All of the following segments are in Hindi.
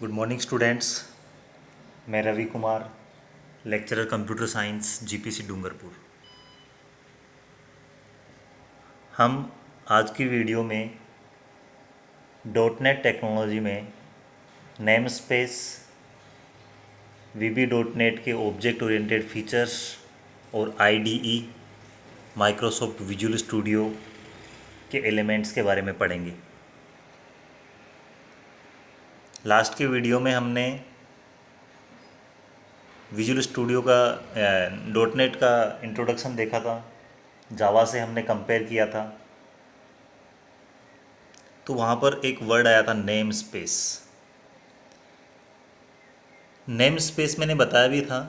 Good morning students. मैं Ravi Kumar, lecturer computer science GPC Dungarpur. हम आज की वीडियो में डॉट नेट टेक्नोलॉजी में name space, VB dot net के ऑब्जेक्ट ओरिएंटेड फीचर्स और आईडीई माइक्रोसॉफ्ट विजुअल स्टूडियो के एलिमेंट्स के बारे में पढ़ेंगे। लास्ट की वीडियो में हमने विजुअल स्टूडियो का डॉट नेट का इंट्रोडक्शन देखा था, जावा से हमने कंपेयर किया था। तो वहाँ पर एक वर्ड आया था नेम स्पेस। नेम स्पेस मैंने बताया भी था,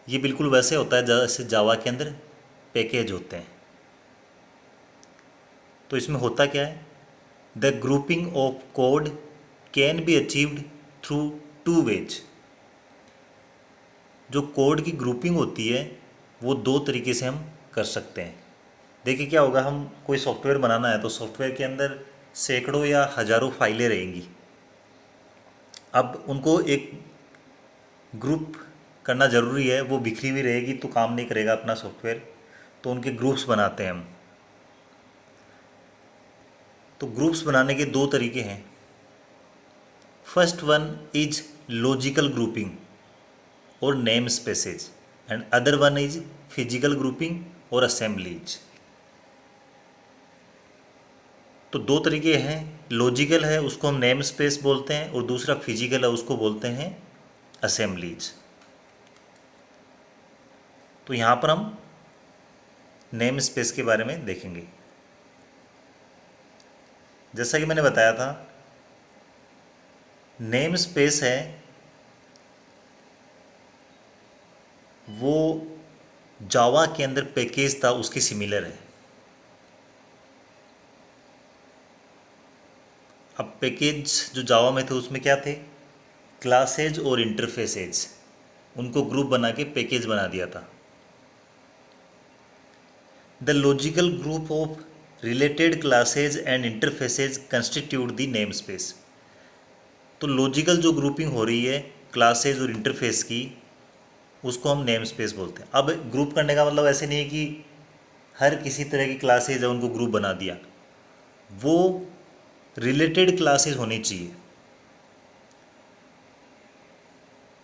ये बिल्कुल वैसे होता है जैसे जावा के अंदर पैकेज होते हैं। तो इसमें होता क्या है, the grouping of code can be achieved through two ways. जो कोड की ग्रुपिंग होती है वो दो तरीके से हम कर सकते हैं। देखिए क्या होगा, हम कोई सॉफ्टवेयर बनाना है तो सॉफ्टवेयर के अंदर सैकड़ों या हज़ारों फाइलें रहेंगी। अब उनको एक ग्रुप करना ज़रूरी है, वो बिखरी हुई रहेगी तो काम नहीं करेगा अपना सॉफ्टवेयर। तो उनके ग्रुप्स बनाते हैं हम। तो ग्रुप्स बनाने के दो तरीके हैं। First one is logical grouping और name spaces, and other one is physical grouping और असेंबलीज। तो दो तरीके हैं, लॉजिकल है उसको हम नेम स्पेस बोलते हैं और दूसरा फिजिकल है उसको बोलते हैं असेंबलीज। तो यहाँ पर हम नेम स्पेस के बारे में देखेंगे। जैसा कि मैंने बताया था, नेम स्पेस है वो जावा के अंदर पैकेज था उसके सिमिलर है। अब पैकेज जो जावा में थे उसमें क्या थे, क्लासेज और इंटरफेसेज, उनको ग्रुप बना के पैकेज बना दिया था। The logical group of related classes and interfaces constitute the name space. तो लॉजिकल जो ग्रुपिंग हो रही है क्लासेज और इंटरफेस की, उसको हम नेम स्पेस बोलते हैं। अब ग्रुप करने का मतलब ऐसे नहीं है कि हर किसी तरह की क्लासेज है उनको ग्रुप बना दिया, वो रिलेटेड क्लासेज होनी चाहिए।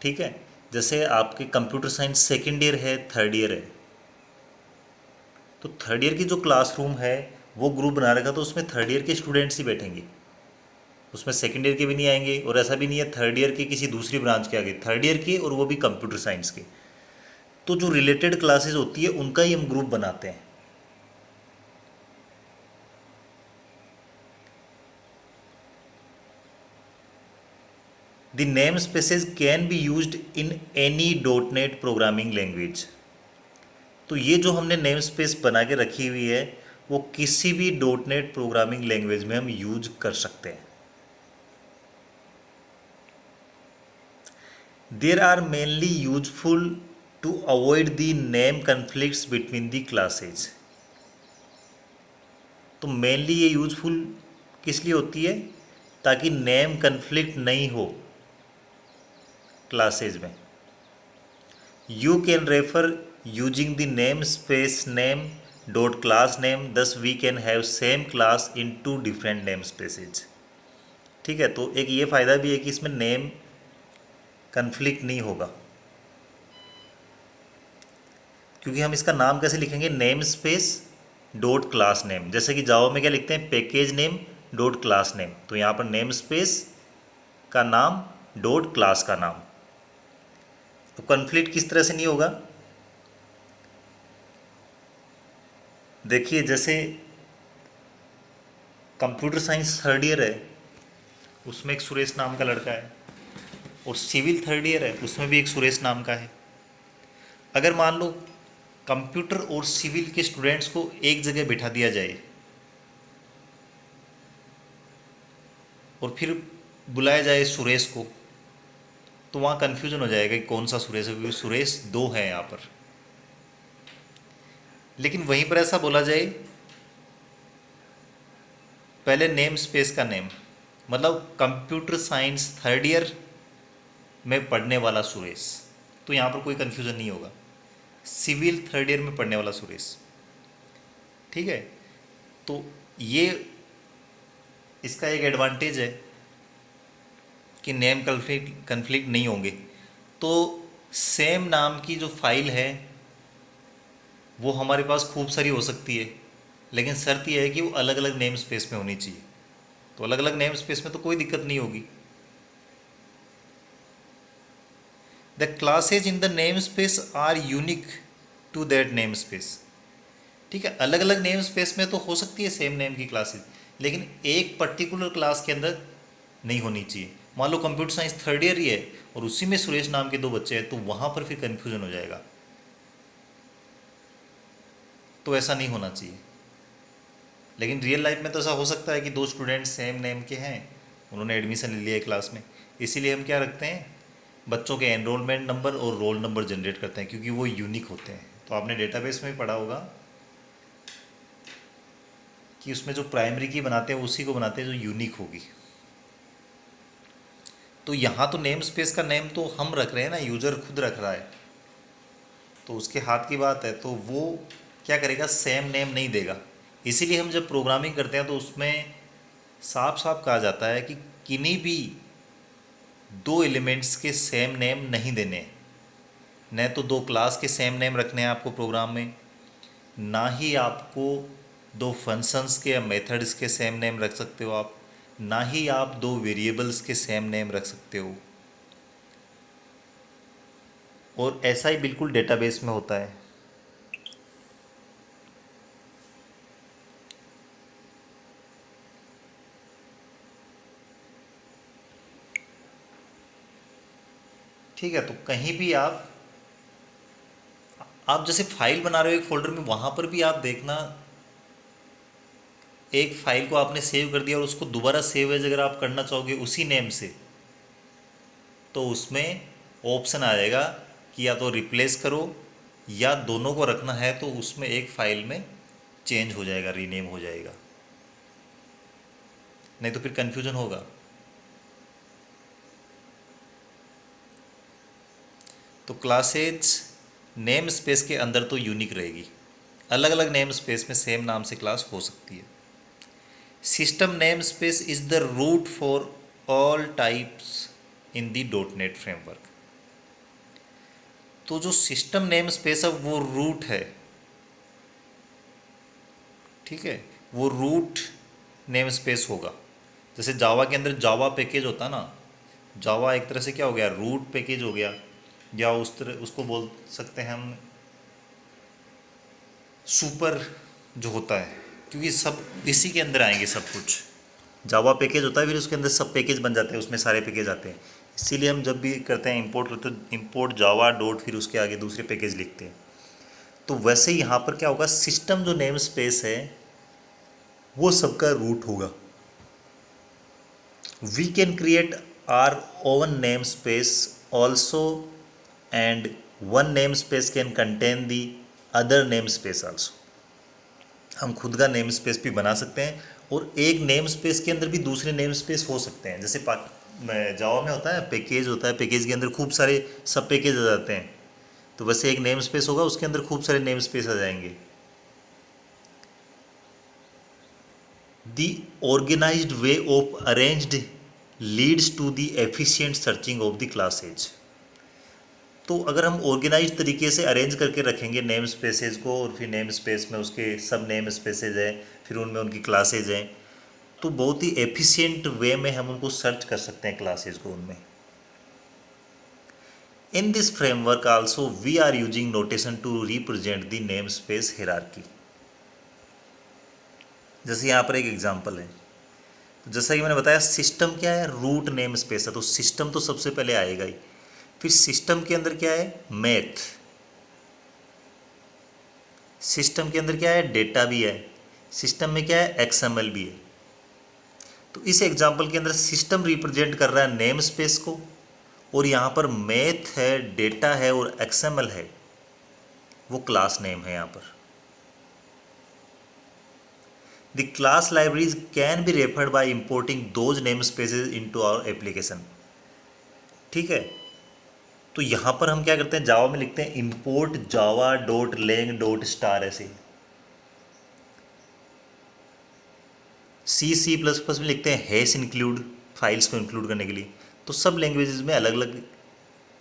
ठीक है, जैसे आपके कंप्यूटर साइंस सेकेंड ईयर है, थर्ड ईयर है, तो थर्ड ईयर की जो क्लासरूम है वो ग्रुप बना रखा, तो उसमें थर्ड ईयर के स्टूडेंट्स ही बैठेंगे, उसमें सेकेंड ईयर के भी नहीं आएंगे। और ऐसा भी नहीं है थर्ड ईयर के किसी दूसरी ब्रांच के आगे, थर्ड ईयर के और वो भी कंप्यूटर साइंस के। तो जो रिलेटेड क्लासेस होती है उनका ही हम ग्रुप बनाते हैं। The name spaces can be used in any dot net programming language. तो ये जो हमने नेम स्पेस बना के रखी हुई है वो किसी भी डॉट नेट प्रोग्रामिंग लैंग्वेज में हम यूज कर सकते हैं। There are mainly useful to avoid the name conflicts between the classes. तो मेनली ये यूजफुल किस लिए होती है, ताकि नेम कन्फ्लिक्ट नहीं हो क्लासेज में। You can refer using the name space name dot class name, thus we can have same class in two different name spaces. ठीक है, तो एक ये फ़ायदा भी है कि इसमें नेम कन्फ्लिक्ट नहीं होगा, क्योंकि हम इसका नाम कैसे लिखेंगे, name space dot class name. जैसे कि जावा में क्या लिखते हैं, package name dot class name, तो यहाँ पर नेम स्पेस का नाम डॉट क्लास का नाम। तो कन्फ्लिक्ट किस तरह से नहीं होगा, देखिए जैसे कंप्यूटर साइंस थर्ड ईयर है, उसमें एक सुरेश नाम का लड़का है, और सिविल थर्ड ईयर है, उसमें भी एक सुरेश नाम का है। अगर मान लो कंप्यूटर और सिविल के स्टूडेंट्स को एक जगह बिठा दिया जाए और फिर बुलाया जाए सुरेश को, तो वहाँ कन्फ्यूजन हो जाएगा कि कौन सा सुरेश है, क्योंकि सुरेश दो हैं यहाँ पर। लेकिन वहीं पर ऐसा बोला जाए, पहले नेम स्पेस का नेम मतलब कंप्यूटर साइंस थर्ड ईयर में पढ़ने वाला सुरेश, तो यहाँ पर कोई कन्फ्यूज़न नहीं होगा। सिविल थर्ड ईयर में पढ़ने वाला सुरेश, ठीक है। तो ये इसका एक एडवांटेज है कि नेम कन्फ्लिक्ट नहीं होंगे। तो सेम नाम की जो फाइल है वो हमारे पास खूब सारी हो सकती है, लेकिन शर्त यह है कि वो अलग अलग नेम स्पेस में होनी चाहिए। तो अलग अलग नेम स्पेस में तो कोई दिक्कत नहीं होगी। The classes in the name space are unique to that name space, ठीक है। अलग अलग नेम स्पेस में तो हो सकती है सेम नेम की क्लासेज, लेकिन एक पर्टिकुलर क्लास के अंदर नहीं होनी चाहिए। मान लो कंप्यूटर साइंस थर्ड ईयर ही है और उसी में सुरेश नाम के दो बच्चे हैं, तो वहाँ पर फिर कन्फ्यूजन हो जाएगा। तो ऐसा नहीं होना चाहिए। लेकिन रियल लाइफ में तो ऐसा हो सकता है कि दो स्टूडेंट सेम नेम के हैं, उन्होंने एडमिशन ले लिया है क्लास में, इसीलिए हम क्या रखते हैं, बच्चों के एनरोलमेंट नंबर और रोल नंबर जनरेट करते हैं, क्योंकि वो यूनिक होते हैं। तो आपने डेटाबेस में भी पढ़ा होगा कि उसमें जो प्राइमरी की बनाते हैं उसी को बनाते हैं जो यूनिक होगी। तो यहाँ तो नेम स्पेस का नेम तो हम रख रहे हैं ना, यूज़र खुद रख रहा है, तो उसके हाथ की बात है। तो वो क्या करेगा, सेम नेम नहीं देगा। इसीलिए हम जब प्रोग्रामिंग करते हैं तो उसमें साफ साफ कहा जाता है कि किन्हीं भी दो एलिमेंट्स के सेम नेम नहीं देने। न तो दो क्लास के सेम नेम रखने हैं आपको प्रोग्राम में, ना ही आपको दो फंक्शंस के या मेथड्स के सेम नेम रख सकते हो आप, ना ही आप दो वेरिएबल्स के सेम नेम रख सकते हो। और ऐसा ही बिल्कुल डेटाबेस में होता है। ठीक है। तो कहीं भी आप जैसे फाइल बना रहे हो एक फोल्डर में, वहाँ पर भी आप देखना, एक फाइल को आपने सेव कर दिया और उसको दोबारा सेव एज अगर आप करना चाहोगे उसी नेम से, तो उसमें ऑप्शन आ जाएगा कि या तो रिप्लेस करो या दोनों को रखना है, तो उसमें एक फाइल में चेंज हो जाएगा, रीनेम हो जाएगा, नहीं तो फिर कन्फ्यूजन होगा। तो क्लासेज नेम स्पेस के अंदर तो यूनिक रहेगी, अलग अलग नेम स्पेस में सेम नाम से क्लास हो सकती है। System name space is the root for all types in the dot net framework. तो जो सिस्टम नेम स्पेस है वो रूट है, ठीक है, वो रूट नेम स्पेस होगा। जैसे जावा के अंदर जावा पैकेज होता है ना, जावा एक तरह से क्या हो गया, रूट पैकेज हो गया, या उस तरह उसको बोल सकते हैं हम सुपर जो होता है, क्योंकि सब इसी के अंदर आएंगे सब कुछ। जावा पैकेज होता है, फिर उसके अंदर सब पैकेज बन जाते हैं, उसमें सारे पैकेज आते हैं। इसीलिए हम जब भी करते हैं इंपोर्ट करते हैं, इंपोर्ट जावा डॉट फिर उसके आगे दूसरे पैकेज लिखते हैं। तो वैसे ही यहाँ पर क्या होगा, सिस्टम जो नेम स्पेस है वो सबका रूट होगा। We can create our own name space also, and one name space can contain the other name space also. हम खुद का नेम स्पेस भी बना सकते हैं, और एक नेम स्पेस के अंदर भी दूसरे नेम स्पेस हो सकते हैं। जैसे जावा में होता है पैकेज, होता है पैकेज के अंदर खूब सारे सब पैकेज आ जाते हैं, तो वैसे एक नेम स्पेस होगा, उसके अंदर खूब सारे नेम स्पेस आ जाएंगे। The organized way of arranged leads to the efficient searching of the classes. तो अगर हम ऑर्गेनाइज तरीके से अरेंज करके रखेंगे नेम स्पेसेस को, और फिर नेम स्पेस में उसके सब नेम स्पेसेज हैं, फिर उनमें उनकी क्लासेज हैं, तो बहुत ही एफिशिएंट वे में हम उनको सर्च कर सकते हैं क्लासेज को उनमें। In this framework also we are using notation to represent the name space hierarchy. जैसे यहाँ पर एक एग्जांपल है, तो जैसा कि मैंने बताया सिस्टम क्या है, रूट नेम स्पेस है, तो सिस्टम तो सबसे पहले आएगा ही। फिर सिस्टम के अंदर क्या है, मैथ। सिस्टम के अंदर क्या है, डेटा भी है। सिस्टम में क्या है, एक्सएमएल भी है। तो इस एग्जांपल के अंदर सिस्टम रिप्रेजेंट कर रहा है नेम स्पेस को, और यहाँ पर मैथ है, डेटा है और एक्सएमएल है, वो क्लास नेम है यहाँ पर। The class libraries can be referred by importing those name spaces into our application. ठीक है, तो यहाँ पर हम क्या करते हैं, जावा में लिखते हैं import Java dot lang dot star, ऐसे सी प्लस प्लस में लिखते हैं हैश इंक्लूड, फाइल्स को इंक्लूड करने के लिए। तो सब लैंग्वेजेस में अलग अलग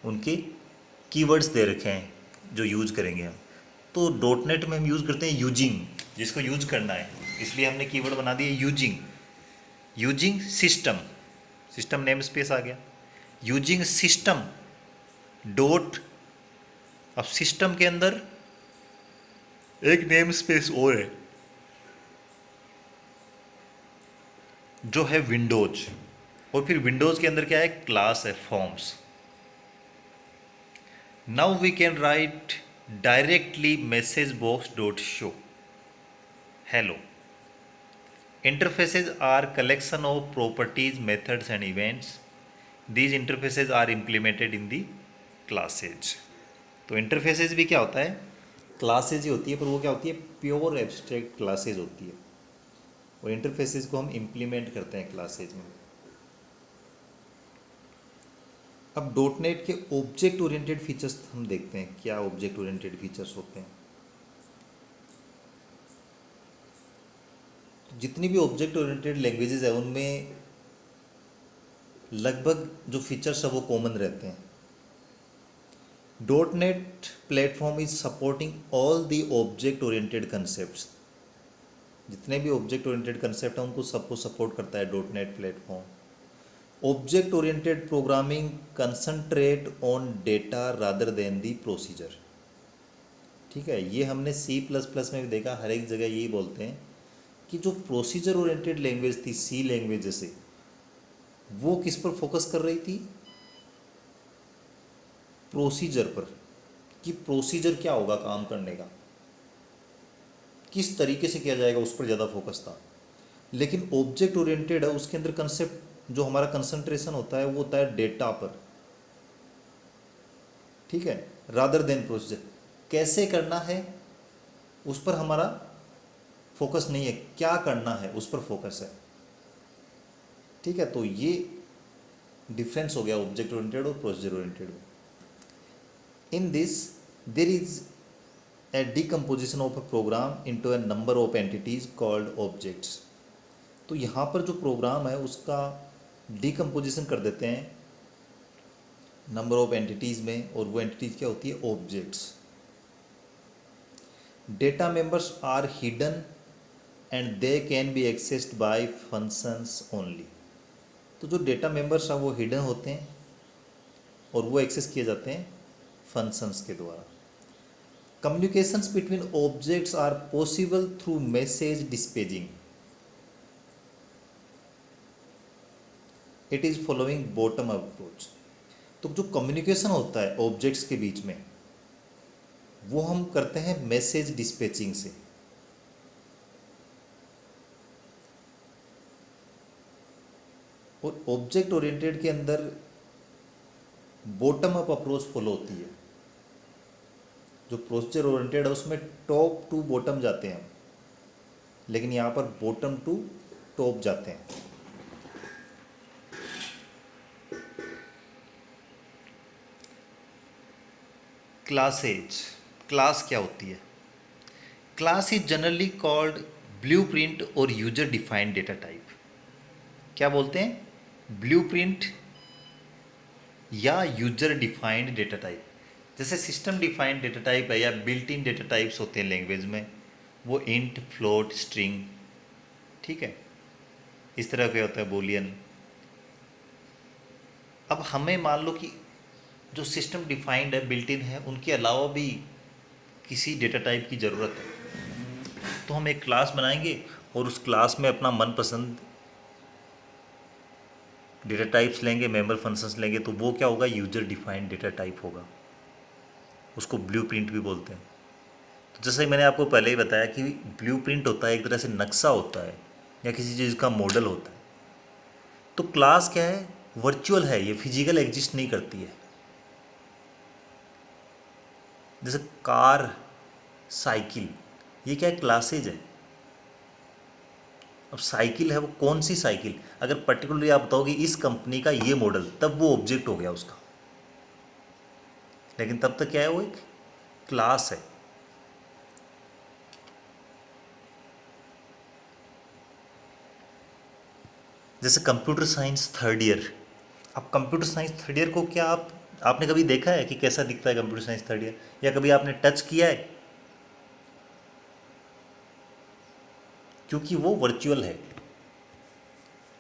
उनके कीवर्ड्स दे रखे हैं जो यूज करेंगे हम। तो डॉट नेट में हम यूज़ करते हैं यूजिंग, जिसको यूज करना है, इसलिए हमने कीवर्ड बना दिया using. Using system, system name space आ गया, यूजिंग सिस्टम डॉट, अब सिस्टम के अंदर एक नेम स्पेस और है जो है विंडोज, और फिर विंडोज के अंदर क्या है, क्लास है forms. Now we can write directly message box dot show hello. Interfaces are collection of properties, methods and events. These interfaces are implemented in the classes. तो interfaces भी क्या होता है, क्लासेज ही होती है, पर वो क्या होती है, प्योर एब्स्ट्रैक्ट क्लासेज होती है, और इंटरफेसेस को हम इम्प्लीमेंट करते हैं क्लासेज में। अब डॉट नेट के ऑब्जेक्ट ओरिएंटेड फीचर्स हम देखते हैं, क्या ऑब्जेक्ट ओरिएंटेड फीचर्स होते हैं। जितनी भी ऑब्जेक्ट ओरिएंटेड लैंग्वेजेस है उनमें लगभग जो फीचर्स है वो कॉमन रहते हैं। Dot net platform is supporting all the object oriented concept. जितने भी ऑब्जेक्ट ओरिएंटेड कंसेप्ट हैं उनको सबको सपोर्ट करता है dot net platform. Object oriented programming concentrate on data rather than the procedure. ठीक है, ये हमने सी प्लस प्लस में भी देखा, हर एक जगह यही बोलते हैं कि जो प्रोसीजर ओरिएंटेड लैंग्वेज थी सी लैंग्वेज जैसे, वो किस पर फोकस कर रही थी, प्रोसीजर पर, कि प्रोसीजर क्या होगा काम करने का, किस तरीके से किया जाएगा, उस पर ज़्यादा फोकस था। लेकिन ऑब्जेक्ट ओरिएंटेड है, उसके अंदर कंसेप्ट जो हमारा कंसंट्रेशन होता है वो होता है डेटा पर। ठीक है, रादर देन प्रोसीजर, कैसे करना है उस पर हमारा फोकस नहीं है, क्या करना है उस पर फोकस है। ठीक है, तो ये डिफरेंस हो गया ऑब्जेक्ट ओरिएंटेड और प्रोसीजर ओरिएंटेड में। In this there is a decomposition of a program into a number of entities called objects। तो यहाँ पर जो प्रोग्राम है उसका डिकम्पोजिशन कर देते हैं नंबर ऑफ एंटिटीज़ में, और वो एंटिटीज़ क्या होती है, objects. Data members are hidden and they can be accessed by functions only. तो जो डेटा मेंबर्स हैं वो हिडन होते हैं और वो एक्सेस किए जाते हैं फंक्शंस के द्वारा। Communications between objects are possible through message dispatching. It is following bottom up approach। तो जो कम्युनिकेशन होता है ऑब्जेक्ट्स के बीच में वो हम करते हैं मैसेज डिस्पैचिंग से। और ऑब्जेक्ट ओरिएंटेड के अंदर बॉटम अप अप्रोच फॉलो होती है। जो प्रोसीजर ओरिएंटेड है उसमें टॉप टू बॉटम जाते हैं, लेकिन यहाँ पर बॉटम टू टॉप जाते हैं। क्लासेज, क्लास क्या होती है, class is generally called blueprint और यूजर डिफाइंड डेटा टाइप। क्या बोलते हैं, ब्लूप्रिंट या यूजर डिफाइंड डेटा टाइप। जैसे सिस्टम डिफाइंड डेटा टाइप है या बिल्ट इन डेटा टाइप्स होते हैं लैंग्वेज में, वो इंट, फ्लोट, स्ट्रिंग, ठीक है, इस तरह के होता है, बूलियन। अब हमें मान लो कि जो सिस्टम डिफाइंड है, बिल्ट इन है, उनके अलावा भी किसी डेटा टाइप की ज़रूरत है, तो हम एक क्लास बनाएंगे और उस क्लास में अपना मनपसंद डेटा टाइप्स लेंगे, मेंबर फंक्शंस लेंगे, तो वो क्या होगा, यूजर डिफाइंड डेटा टाइप होगा, उसको ब्लूप्रिंट भी बोलते हैं। तो जैसे मैंने आपको पहले ही बताया कि ब्लूप्रिंट होता है एक तरह से नक्शा होता है या किसी चीज़ का मॉडल होता है। तो क्लास क्या है, वर्चुअल है, ये फिजिकल एग्जिस्ट नहीं करती है। जैसे कार, साइकिल, ये क्या है, क्लासेज है। अब साइकिल है वो कौन सी साइकिल, अगर पर्टिकुलरली आप बताओगे इस कंपनी का ये मॉडल, तब वो ऑब्जेक्ट हो गया उसका, लेकिन तब तक क्या है, वो एक क्लास है। जैसे कंप्यूटर साइंस थर्ड ईयर, अब कंप्यूटर साइंस थर्ड ईयर को क्या आपने कभी देखा है कि कैसा दिखता है कंप्यूटर साइंस थर्ड ईयर, या कभी आपने टच किया है? क्योंकि वो वर्चुअल है।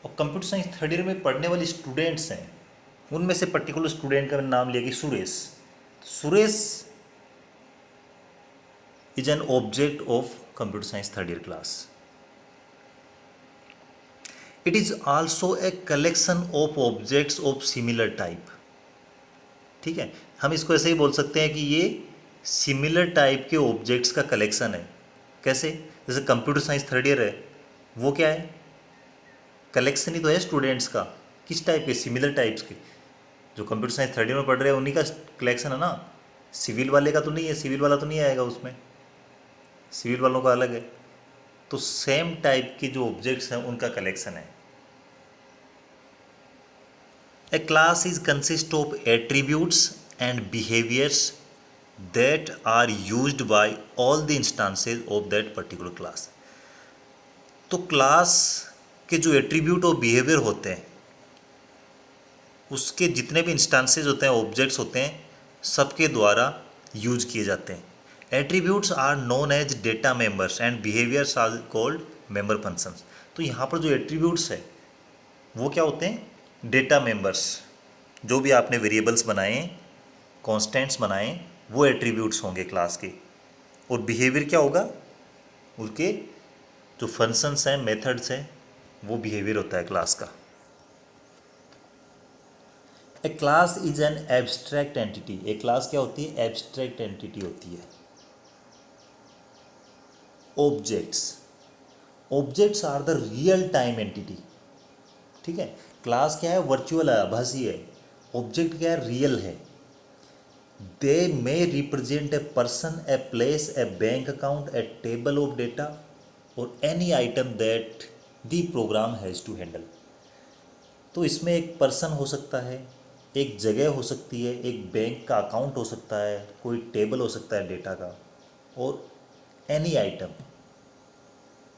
और कंप्यूटर साइंस थर्ड ईयर में पढ़ने वाले स्टूडेंट्स हैं, उनमें से पर्टिकुलर स्टूडेंट का मैंने नाम लिया कि Suresh. Suresh is an object of computer science third year class. It is also a collection of objects of similar type. ठीक है, हम इसको ऐसे ही बोल सकते हैं कि ये सिमिलर टाइप के ऑब्जेक्ट्स का कलेक्शन है। कैसे? जैसे कंप्यूटर साइंस थर्ड ईयर है, वो क्या है, कलेक्शन ही तो है स्टूडेंट्स का। किस टाइप के? सिमिलर टाइप्स के। जो कंप्यूटर साइंस थर्ड ईयर में पढ़ रहे हैं उन्हीं का कलेक्शन है ना, सिविल वाले का तो नहीं है, सिविल वाला तो नहीं आएगा उसमें, सिविल वालों का अलग है। तो सेम टाइप के जो ऑब्जेक्ट्स हैं उनका कलेक्शन है। A class is consist of attributes and behaviors that are used by all the instances of that particular class। तो क्लास के जो एट्रीब्यूट और बिहेवियर होते हैं, उसके जितने भी इंस्टांसेस होते हैं, ऑब्जेक्ट्स होते हैं, सबके द्वारा यूज किए जाते हैं। Attributes are known as data members and behaviours are called member functions. तो यहाँ पर जो एट्रीब्यूट्स है वो क्या होते हैं? Data members. जो भी आपने वेरिएबल्स बनाए, कॉन्स्टेंट्स बनाए, वो एट्रीब्यूट्स होंगे क्लास के। और बिहेवियर क्या होगा? उसके जो फंक्शंस हैं, मेथड्स हैं, वो बिहेवियर होता है क्लास का। A class is an abstract entity. A class क्या होती है? एब्स्ट्रैक्ट एंटिटी होती है। Objects, objects are the real time entity. ठीक है, क्लास क्या है? वर्चुअल है, आभासी है। ऑब्जेक्ट क्या है? रियल है। They may represent a person, a place, a bank account, a table of data और any item that the program has to handle. तो इसमें एक पर्सन हो सकता है, एक जगह हो सकती है, एक बैंक का अकाउंट हो सकता है, कोई टेबल हो सकता है डेटा का, और एनी आइटम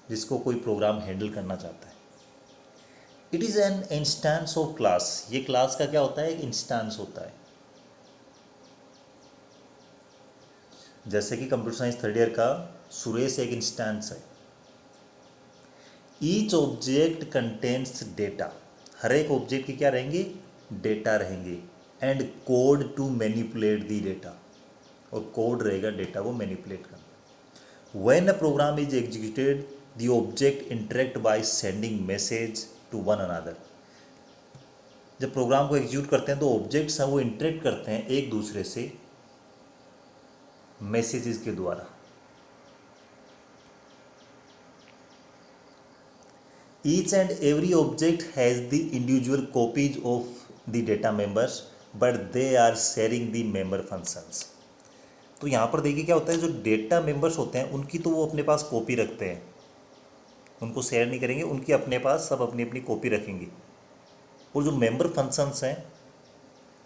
जिसको कोई प्रोग्राम हैंडल करना चाहता है। It is an instance of class. ये क्लास का क्या होता है? एक इंस्टेंस होता है। जैसे कि कंप्यूटर साइंस थर्ड ईयर का सुरेश एक इंस्टेंस है। Each object contains data. हर एक ऑब्जेक्ट की क्या रहेंगे? डेटा रहेंगे। And code to manipulate the data, और कोड रहेगा डेटा को मैनिपुलेट करना। When a program is executed the object interact by sending message to one another. जब प्रोग्राम को एग्जीक्यूट करते हैं तो ऑब्जेक्ट्स हैं वो इंटरेक्ट करते हैं एक दूसरे से मैसेजेस के द्वारा। Each and every object has the individual copies of the data members but they are sharing the member functions. तो यहाँ पर देखिए क्या होता है, जो डेटा मेंबर्स होते हैं उनकी तो वो अपने पास कॉपी रखते हैं, उनको शेयर नहीं करेंगे, उनकी अपने पास सब अपनी अपनी कॉपी रखेंगे। और जो मेंबर फंक्शंस हैं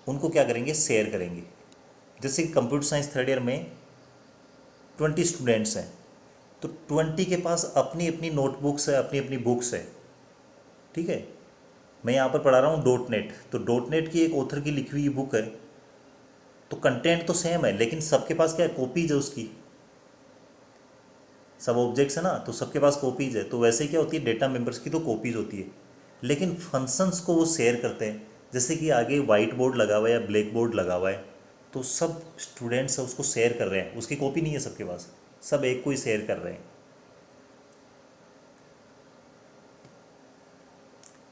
उनको क्या करेंगे? शेयर करेंगे। जैसे कंप्यूटर साइंस थर्ड ईयर में 20 स्टूडेंट्स हैं, तो 20 के पास अपनी अपनी नोटबुक्स है, अपनी अपनी बुक्स है। ठीक है, मैं यहाँ पर पढ़ा रहा हूँ डॉट नेट, तो डॉट नेट की एक ऑथर की लिखी हुई बुक है, तो कंटेंट तो सेम है, लेकिन सबके पास क्या है? कॉपीज है उसकी। सब ऑब्जेक्ट्स है ना, तो सबके पास कॉपीज है। तो वैसे ही क्या होती है? डेटा मेंबर्स की तो कॉपीज होती है, लेकिन फंक्शंस को वो शेयर करते हैं। जैसे कि आगे वाइट बोर्ड लगा हुआ है या ब्लैक बोर्ड लगा हुआ है, तो सब स्टूडेंट्स उसको शेयर कर रहे हैं, उसकी कॉपी नहीं है सबके पास, सब एक को ही शेयर कर रहे हैं।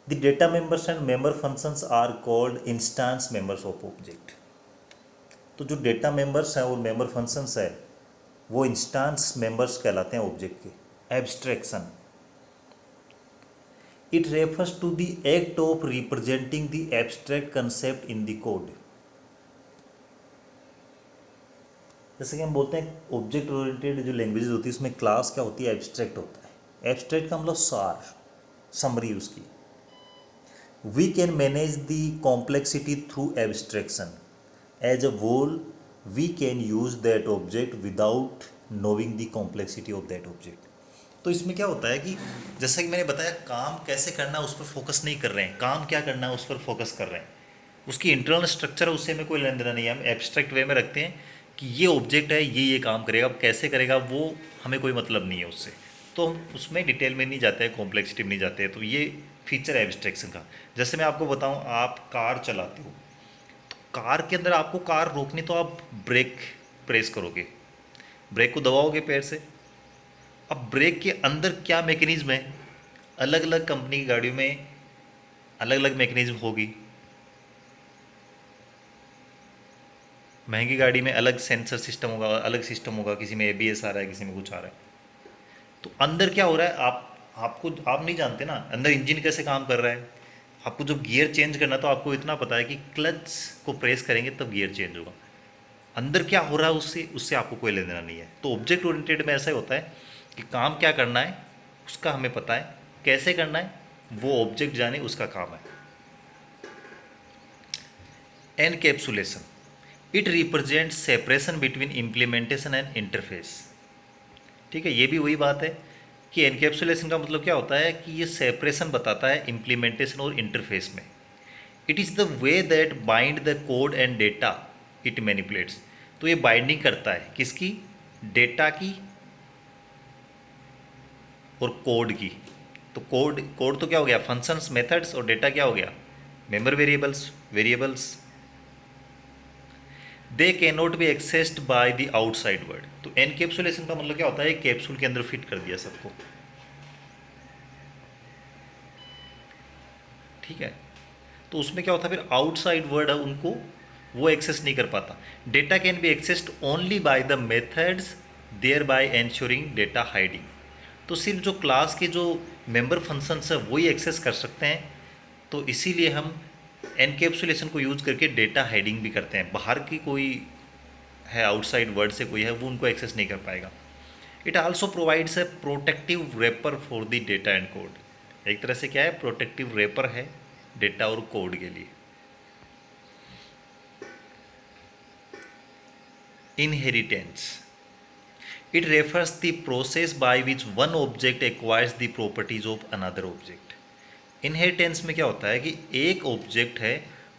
The data members and member functions are called instance members of object. तो जो डेटा मेंबर्स हैं और मेंबर फंक्शंस है वो इंस्टेंस मेंबर्स कहलाते हैं ऑब्जेक्ट के। Abstraction, it refers to the act of representing the abstract concept in the code. जैसे कि हम बोलते हैं ऑब्जेक्ट ओरिएंटेड जो लैंग्वेजेस होती है उसमें क्लास क्या होती है? एब्स्ट्रैक्ट होता है। एब्स्ट्रैक्ट का मतलब सार, समरी उसकी। We can manage the complexity through abstraction, as a whole we can use that object without knowing the complexity of that object. तो इसमें क्या होता है कि जैसा कि मैंने बताया, काम कैसे करना है उस पर फोकस नहीं कर रहे हैं, काम क्या करना है उस पर फोकस कर रहे हैं। उसकी इंटरनल स्ट्रक्चर है, उससे हमें कोई लेना देना नहीं है, हम एब्स्ट्रैक्ट वे में रखते हैं कि ये ऑब्जेक्ट है, ये काम करेगा, अब कैसे करेगा वो हमें कोई मतलब नहीं है उससे। तो हम उसमें डिटेल में नहीं जाते हैं, कॉम्प्लेक्सिटी में नहीं जाते हैं। तो ये फीचर है एब्स्ट्रैक्शन का। जैसे मैं आपको बताऊं, आप कार चलाते हो, कार के अंदर आपको कार रोकनी, तो आप ब्रेक प्रेस करोगे, ब्रेक को दबाओगे पैर से। अब ब्रेक के अंदर क्या मैकेनिज्म है, अलग अलग कंपनी की गाड़ियों में अलग अलग मैकेनिज्म होगी। महंगी गाड़ी में अलग सेंसर सिस्टम होगा, अलग सिस्टम होगा, किसी में एबीएस आ रहा है, किसी में कुछ आ रहा है। तो अंदर क्या हो रहा है, आप नहीं जानते ना अंदर इंजन कैसे काम कर रहा है। आपको जब गियर चेंज करना, तो आपको इतना पता है कि क्लच को प्रेस करेंगे तब गियर चेंज होगा। अंदर क्या हो रहा है उससे उससे आपको कोई लेना देना नहीं है। तो ऑब्जेक्ट ओरिएंटेड में ऐसा ही होता है कि काम क्या करना है उसका हमें पता है, कैसे करना है वो ऑब्जेक्ट जाने उसका काम है। Encapsulation, it represent separation between implementation and interface. ठीक है, ये भी वही बात है कि एनकैप्सुलेशन का मतलब क्या होता है कि ये सेपरेशन बताता है इम्प्लीमेंटेशन और इंटरफेस में। It is the way that bind the code and data it manipulates. तो ये बाइंडिंग करता है किसकी, डेटा की और कोड की। तो कोड कोड तो क्या हो गया, फंक्शंस मेथड्स, और डेटा क्या हो गया, member variables. They can not be accessed by the outside world. तो एनकैप्सुलेशन का मतलब क्या होता है, कैप्सूल के अंदर फिट कर दिया सबको। ठीक है, तो उसमें क्या होता है फिर आउटसाइड वर्ल्ड है उनको वो एक्सेस नहीं कर पाता। Data can be accessed only by the methods, thereby ensuring data hiding. तो सिर्फ जो क्लास के जो मेंबर फंक्शंस है वही एक्सेस कर सकते हैं। तो इसीलिए हम एनकैप्सुलेशन को यूज करके डेटा हाइडिंग भी करते हैं। बाहर की कोई है, आउटसाइड वर्ल्ड से कोई है, वो उनको एक्सेस नहीं कर पाएगा। It also provides a protective wrapper for the data and code. एक तरह से क्या है, प्रोटेक्टिव रेपर है डेटा और कोड के लिए। Inheritance, it refers the process by which one object acquires the properties of another object. Inheritance में क्या होता है कि एक ऑब्जेक्ट है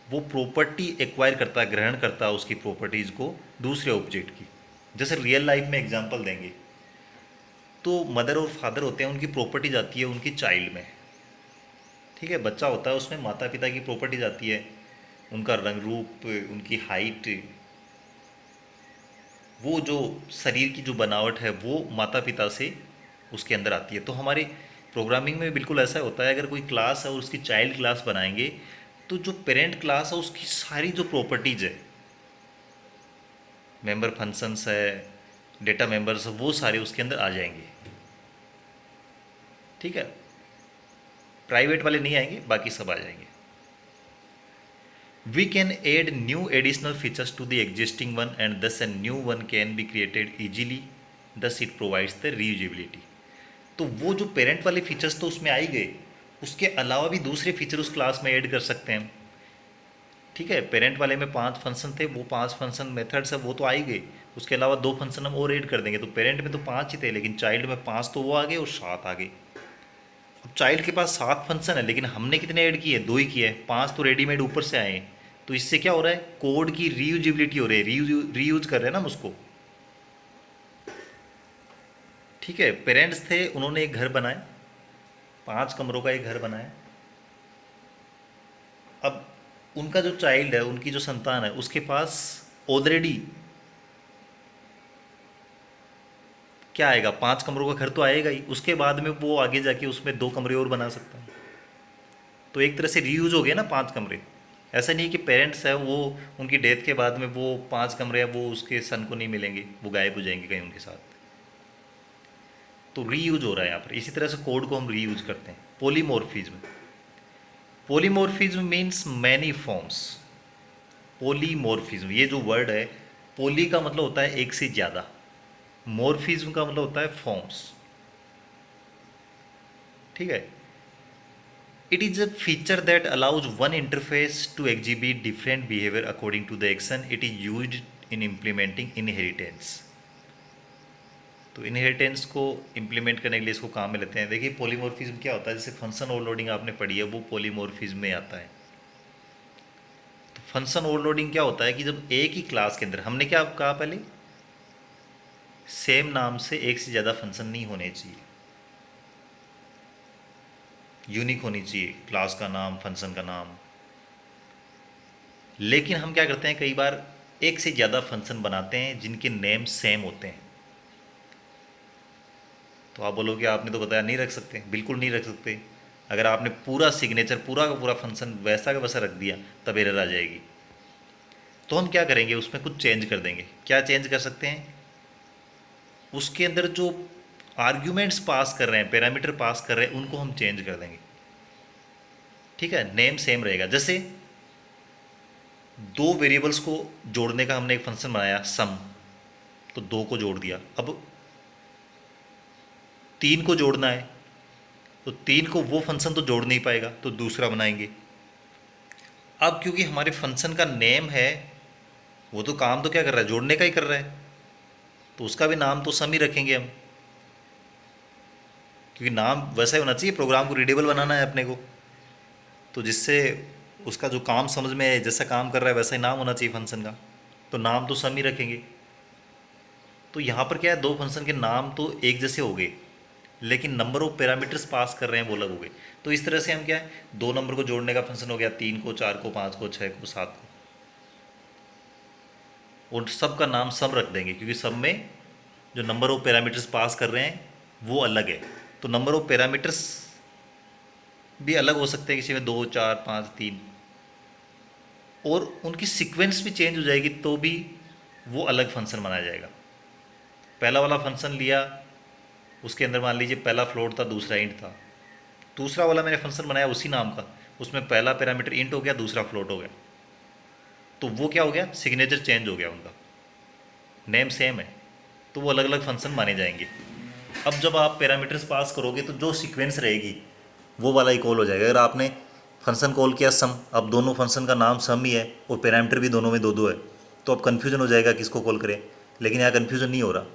वो प्रॉपर्टी एक्वायर करता है, ग्रहण करता है उसकी प्रॉपर्टीज को दूसरे ऑब्जेक्ट की। जैसे रियल लाइफ में एग्जांपल देंगे तो मदर और फादर होते हैं, उनकी प्रॉपर्टी जाती है उनकी चाइल्ड में। ठीक है, बच्चा होता है उसमें माता पिता की प्रॉपर्टी जाती है, उनका रंग रूप, उनकी हाइट, वो जो शरीर की जो बनावट है वो माता पिता से उसके अंदर आती है। तो हमारी प्रोग्रामिंग में बिल्कुल ऐसा होता है, अगर कोई क्लास है और उसकी चाइल्ड क्लास बनाएंगे तो जो पेरेंट क्लास है उसकी सारी जो प्रॉपर्टीज है, मेंबर फंक्शंस है, डेटा मेंबर्स है, वो सारे उसके अंदर आ जाएंगे। ठीक है, प्राइवेट वाले नहीं आएंगे, बाकी सब आ जाएंगे। We can add new additional features to the existing one and thus a new one can be created easily, thus it provides the reusability। तो वो जो पेरेंट वाले फीचर्स तो उसमें आ ही गए, उसके अलावा भी दूसरे फीचर उस क्लास में ऐड कर सकते हैं। ठीक है, पेरेंट वाले में 5 फंक्शन थे, वो 5 फंक्शन मेथड्स है वो तो आ ही गए, उसके अलावा 2 फंक्शन हम और ऐड कर देंगे। तो पेरेंट में तो 5 ही थे, लेकिन चाइल्ड में 5 तो वो आ गए और 7 आ गए। अब चाइल्ड के पास 7 फंक्शन है, लेकिन हमने कितने ऐड किए, 2 ही किए हैं, 5 तो रेडीमेड ऊपर से आए हैं। तो इससे क्या हो रहा है, कोड की रीयूजिबिलिटी हो रही है, रीयूज कर रहे हैं ना हम उसको। ठीक है, पेरेंट्स थे, उन्होंने एक घर बनाया, 5 कमरों का एक घर बनाया। अब उनका जो चाइल्ड है, उनकी जो संतान है, उसके पास ऑलरेडी क्या आएगा, 5 कमरों का घर तो आएगा ही, उसके बाद में वो आगे जाके उसमें 2 कमरे और बना सकता है। तो एक तरह से रीयूज हो गया ना 5 कमरे। ऐसा नहीं है कि पेरेंट्स है वो उनकी डेथ के बाद में वो 5 कमरे हैं वो उसके सन को नहीं मिलेंगे, वो गायब हो जाएंगे कहीं उनके साथ। तो रीयूज हो रहा है यहाँ पर। इसी तरह से कोड को हम रीयूज करते हैं। पोलीमॉर्फिज्म, पोलीमॉर्फिज्म मीन्स मैनी फॉर्म्स। पोलीमॉर्फिज्म, ये जो वर्ड है, पोली का मतलब होता है एक से ज़्यादा, मॉर्फिज्म का मतलब होता है फॉर्म्स। ठीक है, It is a feature that allows one interface to exhibit different behavior according to the action it is used in implementing inheritance. तो इनहेरिटेंस को इम्प्लीमेंट करने के लिए इसको काम में लेते हैं। देखिए पॉलीमॉर्फिज्म क्या होता है, जैसे फंक्शन ओवरलोडिंग आपने पढ़ी है, वो पॉलीमॉर्फिज्म में आता है। तो फंक्शन ओवरलोडिंग क्या होता है कि जब एक ही क्लास के अंदर, हमने क्या कहा पहले, सेम नाम से एक से ज़्यादा फंक्शन नहीं होने चाहिए, यूनिक होनी चाहिए क्लास का नाम, फंक्शन का नाम। लेकिन हम क्या करते हैं, कई बार एक से ज़्यादा फंक्शन बनाते हैं जिनके नेम सेम होते हैं। तो आप बोलोगे आपने तो बताया नहीं रख सकते, बिल्कुल नहीं रख सकते। अगर आपने पूरा सिग्नेचर, पूरा का पूरा फंक्शन वैसा का वैसा रख दिया तब एरर आ जाएगी। तो हम क्या करेंगे, उसमें कुछ चेंज कर देंगे। क्या चेंज कर सकते हैं, उसके अंदर जो आर्ग्यूमेंट्स पास कर रहे हैं, पैरामीटर पास कर रहे हैं, उनको हम चेंज कर देंगे। ठीक है, नेम सेम रहेगा। जैसे दो वेरिएबल्स को जोड़ने का हमने एक फंक्शन बनाया सम, तो दो को जोड़ दिया। अब तीन को जोड़ना है, तो तीन को वो फंक्शन तो जोड़ नहीं पाएगा, तो दूसरा बनाएंगे। अब क्योंकि हमारे फंक्शन का नेम है, वो तो काम तो क्या कर रहा है, जोड़ने का ही कर रहा है, तो उसका भी नाम तो सम ही रखेंगे हम, क्योंकि नाम वैसा ही होना चाहिए, प्रोग्राम को रीडेबल बनाना है अपने को, तो जिससे उसका जो काम समझ में है, जैसा काम कर रहा है वैसा ही नाम होना चाहिए फंक्शन का, तो नाम तो सम ही रखेंगे। तो यहाँ पर क्या है, दो फंक्शन के नाम तो एक जैसे हो गए, लेकिन नंबर ऑफ पैरामीटर्स पास कर रहे हैं वो अलग हो गए। तो इस तरह से हम क्या है, दो नंबर को जोड़ने का फंक्शन हो गया, 3 को, 4 को, 5 को, 6 को, 7 को, और सब का नाम सम रख देंगे, क्योंकि सब में जो नंबर ऑफ पैरामीटर्स पास कर रहे हैं वो अलग है। तो नंबर ऑफ पैरामीटर्स भी अलग हो सकते हैं, किसी में 2, 4, 5, 3, और उनकी सीक्वेंस भी चेंज हो जाएगी, तो भी वो अलग फंक्शन बनाया जाएगा। पहला वाला फंक्शन लिया, उसके अंदर मान लीजिए पहला फ्लोट था, दूसरा इंट था। दूसरा वाला मैंने फंक्शन बनाया उसी नाम का, उसमें पहला पैरामीटर इंट हो गया, दूसरा फ्लोट हो गया, तो वो क्या हो गया, सिग्नेचर चेंज हो गया, उनका नेम सेम है, तो वो अलग अलग फंक्शन माने जाएंगे। अब जब आप पैरामीटर्स पास करोगे तो जो सीक्वेंस रहेगी वो वाला ही कॉल हो जाएगा। अगर आपने फंक्शन कॉल किया सम, अब दोनों फंक्शन का नाम सम ही है और पैरामीटर भी दोनों में दो दो है, तो अब कन्फ्यूजन हो जाएगा किसको कॉल करें। लेकिन यहाँ कन्फ्यूजन नहीं हो रहा।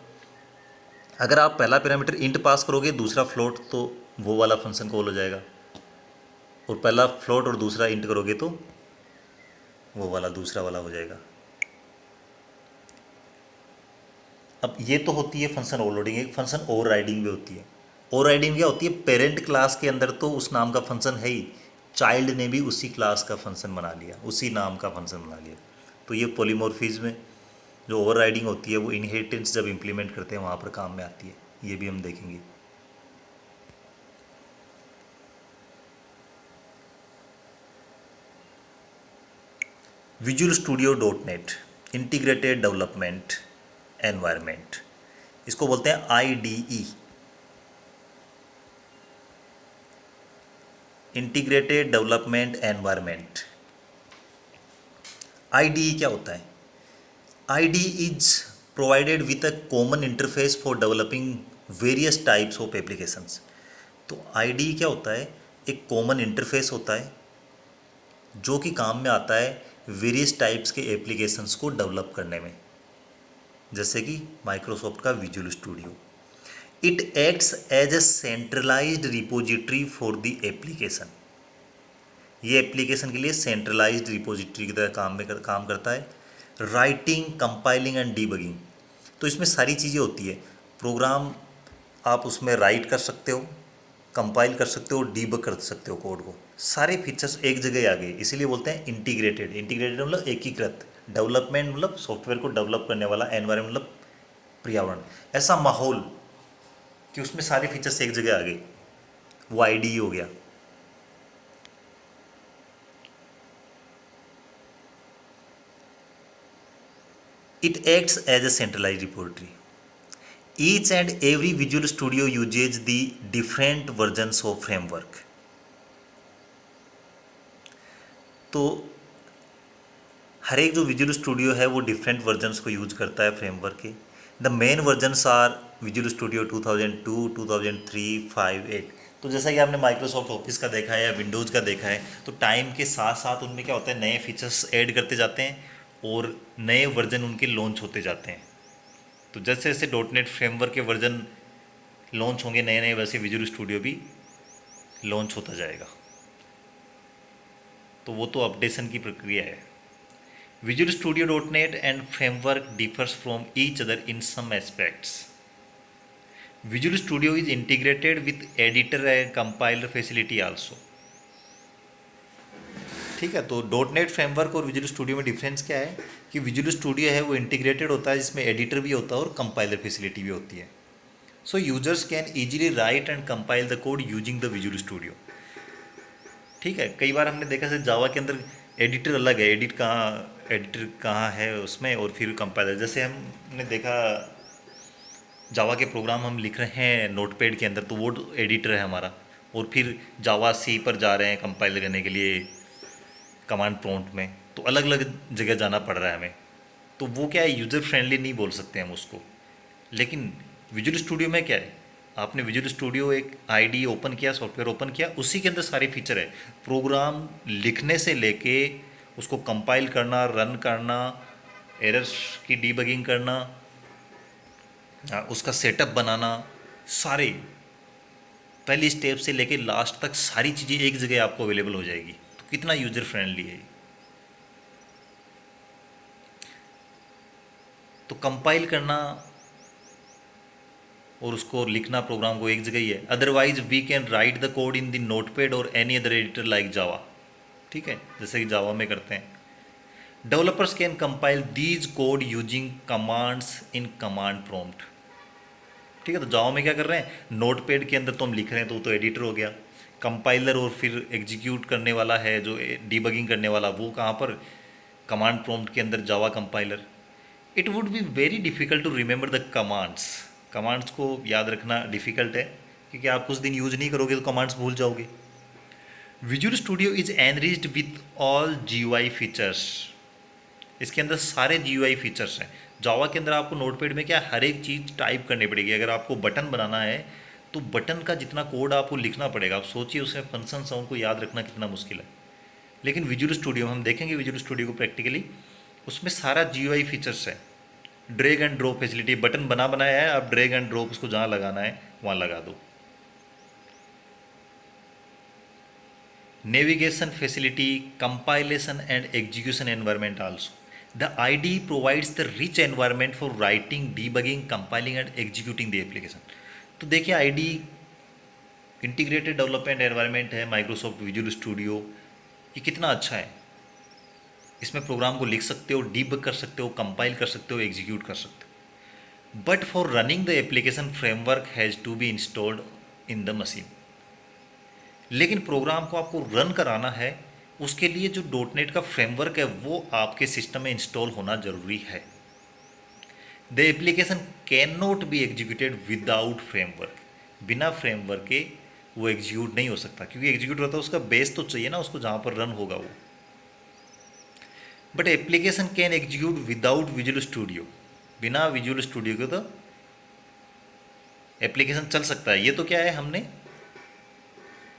अगर आप पहला पैरामीटर इंट पास करोगे, दूसरा फ्लोट, तो वो वाला फंक्शन कॉल हो जाएगा, और पहला फ्लोट और दूसरा इंट करोगे तो वो वाला दूसरा वाला हो जाएगा। अब ये तो होती है फंक्शन ओवरलोडिंग। एक फंक्शन ओवरराइडिंग भी होती है। ओवरराइडिंग क्या होती है, पेरेंट क्लास के अंदर तो उस नाम का फंक्शन है ही, चाइल्ड ने भी उसी क्लास का फंक्शन बना लिया, उसी नाम का फंक्शन बना लिया। तो ये पॉलीमॉर्फिज्म में जो ओवरराइडिंग होती है वो इनहेरिटेंस जब इम्प्लीमेंट करते हैं वहाँ पर काम में आती है, ये भी हम देखेंगे। Visual studio .NET integrated development environment, इसको बोलते हैं IDE, integrated development environment. IDE क्या होता है? IDE is provided with a common interface for developing various types of applications. तो IDE क्या होता है, एक कॉमन इंटरफेस होता है जो कि काम में आता है वेरियस टाइप्स के एप्लीकेशंस को डेवलप करने में, जैसे कि माइक्रोसॉफ्ट का Visual Studio. It acts as a centralized repository for the application. ये एप्लीकेशन के लिए सेंट्रलाइज्ड रिपोजिटरी की तरह काम करता है। राइटिंग, कंपाइलिंग एंड डीबगिंग, तो इसमें सारी चीज़ें होती है। प्रोग्राम आप उसमें राइट कर सकते हो, कंपाइल कर सकते हो, डीबग कर सकते हो कोड को। सारे फीचर्स एक जगह आ गए, इसीलिए बोलते हैं इंटीग्रेटेड। इंटीग्रेटेड मतलब एकीकृत, डेवलपमेंट मतलब सॉफ्टवेयर को डेवलप करने वाला, एनवायरनमेंट मतलब पर्यावरण, ऐसा माहौल कि उसमें सारे फीचर्स एक जगह आ गए, वो IDE हो गया। It acts as a centralized repository. Each and every Visual Studio uses the different versions of framework. तो हर एक जो विजुअल स्टूडियो है वो डिफरेंट वर्जन्स को यूज करता है फ्रेमवर्क के। The main versions are Visual Studio 2002, 2003, 5, 8। तो जैसा कि आपने माइक्रोसॉफ्ट ऑफिस का देखा है या विंडोज़ का देखा है, तो टाइम के साथ साथ उनमें क्या होता है, नए फीचर्स ऐड करते जाते हैं और नए वर्जन उनके लॉन्च होते जाते हैं। तो जैसे जैसे डॉट नेट फ्रेमवर्क के वर्जन लॉन्च होंगे नए नए, वैसे विजुअल स्टूडियो भी लॉन्च होता जाएगा। तो वो तो अपडेशन की प्रक्रिया है। Visual Studio dot net and framework differs from each other in some aspects. Visual Studio is integrated with editor and compiler facility also. ठीक है, तो डॉट नेट फ्रेमवर्क और विजुअल स्टूडियो में डिफरेंस क्या है कि विजुअल स्टूडियो है वो इंटीग्रेटेड होता है, जिसमें एडिटर भी होता है और कंपाइलर फैसिलिटी भी होती है। So users can easily write and compile the code using the Visual Studio. ठीक है, कई बार हमने देखा है जावा के अंदर एडिटर अलग है, एडिटर कहाँ है उसमें, और फिर कंपाइलर। जैसे हमने देखा जावा के प्रोग्राम हम लिख रहे हैं नोटपैड के अंदर, तो वो एडिटर है हमारा, और फिर जावा सी पर जा रहे हैं कंपाइल करने के लिए कमांड प्रॉम्प्ट में, तो अलग अलग जगह जाना पड़ रहा है हमें। तो वो क्या है, यूज़र फ्रेंडली नहीं बोल सकते हम उसको। लेकिन विजुअल स्टूडियो में क्या है, आपने विजुअल स्टूडियो एक आईडी ओपन किया, सॉफ्टवेयर ओपन किया, उसी के अंदर सारे फीचर है। प्रोग्राम लिखने से लेके उसको कंपाइल करना, रन करना, एरर्स की डीबगिंग करना, उसका सेटअप बनाना, सारे पहली स्टेप से लेके लास्ट तक सारी चीज़ें एक जगह आपको अवेलेबल हो जाएगी। तो कितना यूज़र फ्रेंडली है ये। तो कंपाइल करना और उसको लिखना प्रोग्राम को एक जगह ही है। Otherwise we can write the code in the notepad और any other editor like Java. ठीक है, जैसे कि जावा में करते हैं। Developers can compile these code using commands in command prompt. ठीक है, तो जावा में क्या कर रहे हैं, नोटपैड के अंदर तो हम लिख रहे हैं, तो वो तो एडिटर हो गया। कंपाइलर और फिर एग्जीक्यूट करने वाला है जो डीबगिंग करने वाला, वो कहाँ पर, कमांड प्रॉम्प्ट के अंदर Java compiler. It would be very difficult to remember the commands. Commands को याद रखना डिफ़िकल्ट है, क्योंकि आप कुछ दिन यूज नहीं करोगे तो कमांड्स भूल जाओगे। Visual Studio is enriched with all GUI features. इसके अंदर सारे जीयूआई फीचर्स हैं। जावा के अंदर आपको नोटपैड में क्या, हर एक चीज़ टाइप करनी पड़ेगी। अगर आपको बटन बनाना है तो बटन का जितना कोड आपको लिखना पड़ेगा। आप सोचिए उसमें फंक्शन साउंड को याद रखना कितना मुश्किल है। लेकिन विजुअल स्टूडियो में हम देखेंगे, विजुअल स्टूडियो को प्रैक्टिकली, उसमें सारा जीयूआई फीचर्स है। Drag and drop facility, button बना बनाया है, आप ड्रैग एंड ड्रॉप उसको जहाँ लगाना है वहाँ लगा दो। Navigation facility, compilation and execution environment also. The ID provides the rich environment for writing, debugging, compiling and executing the application. तो देखिए, आईडी इंटीग्रेटेड डेवलपमेंट एनवायरनमेंट है माइक्रोसॉफ्ट विजुअल स्टूडियो, ये कितना अच्छा है। इसमें प्रोग्राम को लिख सकते हो, डीबग कर सकते हो, कंपाइल कर सकते हो, एग्जीक्यूट कर सकते हो। But for running the application framework has to be installed in the machine. लेकिन प्रोग्राम को आपको रन कराना है, उसके लिए जो डॉट नेट का फ्रेमवर्क है वो आपके सिस्टम में इंस्टॉल होना जरूरी है। The application can not be executed without framework. बिना फ्रेमवर्क के वो एग्जीक्यूट नहीं हो सकता, क्योंकि एग्जीक्यूट होता है उसका बेस तो चाहिए ना उसको, जहाँ पर रन होगा वो। But application can execute without visual studio. बिना विजुअल स्टूडियो के तो एप्लीकेशन चल सकता है। ये तो क्या है, हमने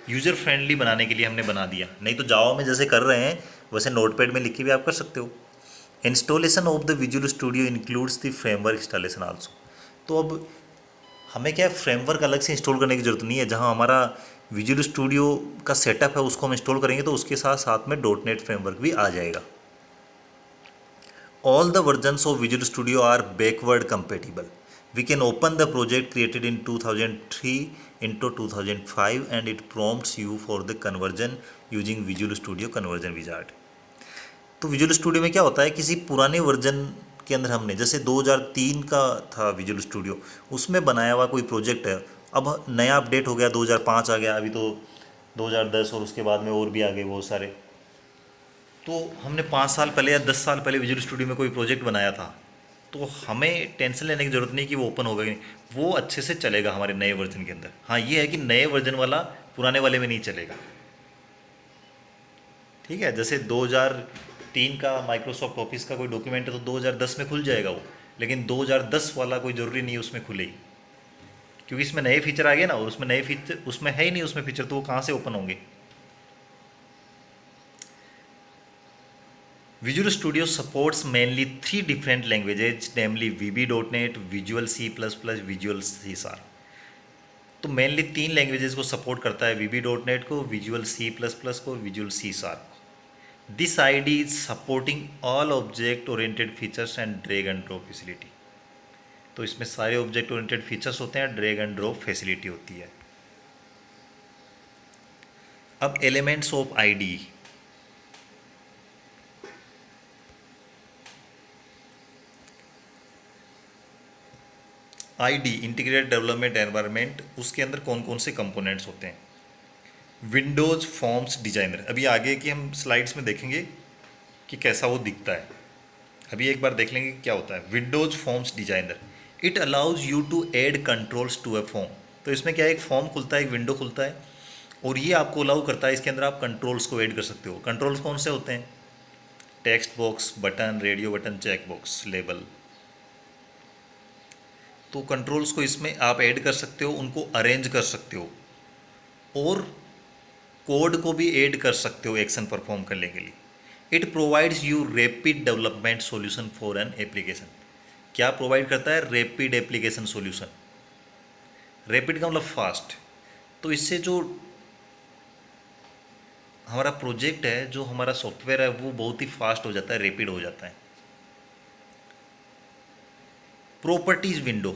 यूज़र फ्रेंडली बनाने के लिए हमने बना दिया। नहीं तो जावा में जैसे कर रहे हैं वैसे नोटपैड में लिख के भी आप कर सकते हो। Installation of the Visual studio includes the framework installation also. तो अब हमें क्या है, फ्रेमवर्क अलग से इंस्टॉल करने की जरूरत नहीं है। जहाँ हमारा विजुअल स्टूडियो का सेटअप है उसको हम इंस्टॉल करेंगे तो उसके साथ साथ में डॉट नेट फ्रेमवर्क भी आ जाएगा। All the versions of Visual Studio are backward compatible. We can open the project created in 2003 into 2005 and it prompts you for the conversion using Visual Studio Conversion Wizard. तो विजुअल स्टूडियो में क्या होता है, किसी पुराने वर्जन के अंदर हमने, जैसे 2003 का था विजुअल स्टूडियो, उसमें बनाया हुआ कोई प्रोजेक्ट है, अब नया अपडेट हो गया, 2005 आ गया, अभी तो 2010 और उसके बाद में और भी आ गए बहुत सारे। तो हमने 5 साल पहले या 10 साल पहले विजुअल स्टूडियो में कोई प्रोजेक्ट बनाया था, तो हमें टेंशन लेने की ज़रूरत नहीं कि वो ओपन होगा कि नहीं, वो अच्छे से चलेगा हमारे नए वर्जन के अंदर। हाँ, ये है कि नए वर्जन वाला पुराने वाले में नहीं चलेगा। ठीक है, जैसे 2003 का माइक्रोसॉफ्ट ऑफिस का कोई डॉक्यूमेंट है तो 2010 में खुल जाएगा वो, लेकिन 2010 वाला कोई ज़रूरी नहीं उसमें खुले ही। क्योंकि इसमें नए फीचर आ गए ना, और उसमें नए फीचर उसमें है ही नहीं, उसमें फीचर तो वो कहाँ से ओपन होंगे। Visual Studio supports mainly 3 different languages, namely VB.NET, Visual C++, Visual C#। तो मेनली 3 लैंग्वेजेस को सपोर्ट करता है, VB.NET को, विजुअल C++ को, Visual C#। This IDE is supporting all object oriented features and drag and drop facility. तो इसमें सारे ऑब्जेक्ट ओरिएंटेड फीचर्स होते हैं, ड्रैग एंड ड्रॉप फैसिलिटी होती है। अब elements of ID. ID integrated development environment, उसके अंदर कौन कौन से कंपोनेंट्स होते हैं। विंडोज फॉर्म्स डिजाइनर, अभी आगे की हम स्लाइड्स में देखेंगे कि कैसा वो दिखता है। अभी एक बार देख लेंगे कि क्या होता है। Windows forms designer, it allows you to add controls to a form. तो इसमें क्या है, एक फॉर्म खुलता है, एक विंडो खुलता है, और ये आपको अलाउ करता है, इसके अंदर आप कंट्रोल्स को ऐड कर सकते हो। कंट्रोल्स कौन से होते हैं, text box, button, radio button, check box, label. तो कंट्रोल्स को इसमें आप ऐड कर सकते हो, उनको अरेंज कर सकते हो, और कोड को भी ऐड कर सकते हो एक्शन परफॉर्म करने के लिए। It provides you rapid development solution for an application. क्या प्रोवाइड करता है, रैपिड एप्लीकेशन सॉल्यूशन। रैपिड का मतलब फास्ट। तो इससे जो हमारा प्रोजेक्ट है, जो हमारा सॉफ्टवेयर है, वो बहुत ही फास्ट हो जाता है, रैपिड हो जाता है। Properties window,